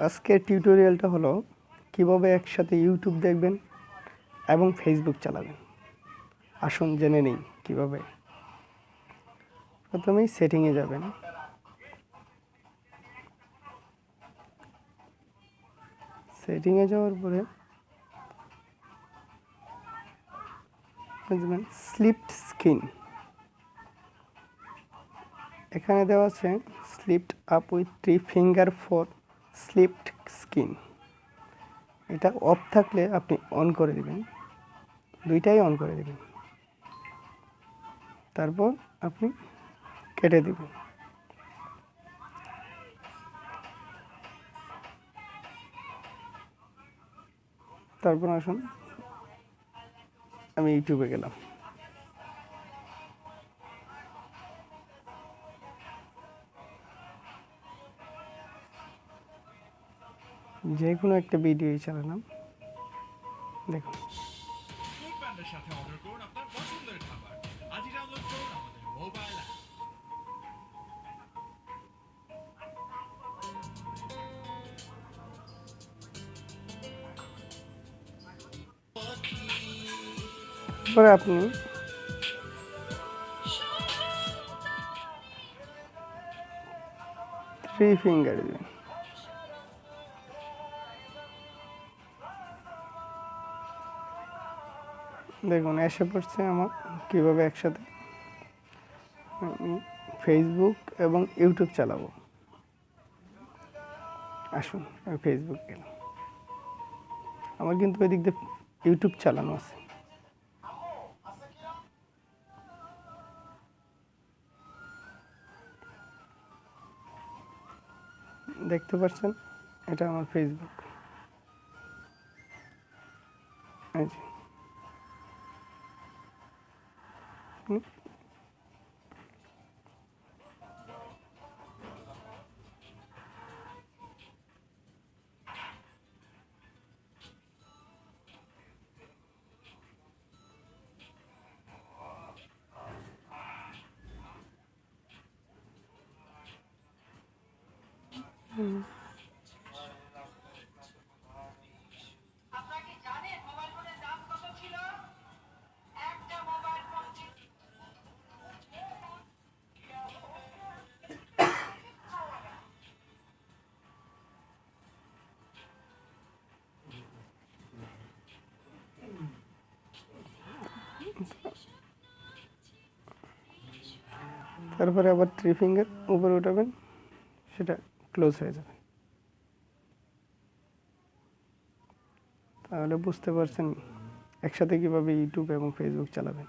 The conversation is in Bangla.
আজকের টিউটোরিয়ালটা হলো কিভাবে একসাথে ইউটিউব দেখবেন এবং ফেসবুক চালাবেন। আসুন জেনে নিই কিভাবে। প্রথমেই সেটিংয়ে যাবেন। সেটিংয়ে যাওয়ার পরে বুঝবেন স্লিপড স্ক্রিন, এখানে দেওয়া আছে slipped up with 3 finger for slipped screen. এটা অফ থাকলে আপনি অন করে দিবেন, দুইটাই অন করে দিবেন, তারপর আপনি কেটে দিবেন। তারপর আসুন আমি ইউটিউবে গেলাম। যে কোনো একটা ভিডিওই চালালাম, দেখুন সাথে অর্ডার করুন আপনার পছন্দের খাবার। আজই ডাউনলোড করুন আমাদের মোবাইল অ্যাপ। পরে আপনি থ্রি ফিঙ্গার দিবেন। দেখুন এসে পড়ছে আমার কীভাবে একসাথে আমি ফেসবুক এবং ইউটিউব চালাবো। আসুন আমি ফেসবুক গেলাম, আমার কিন্তু ওই দিক দিয়ে ইউটিউব চালানো আছে। দেখতে পাচ্ছেন এটা আমার ফেসবুক। এই যে তারপরে আবার থ্রি ফিঙ্গার উপরে উঠাবেন, সেটা ক্লোজ হয়ে যাবে। তাহলে বুঝতে পারছেন একসাথে কীভাবে ইউটিউব এবং ফেসবুক চালাবেন।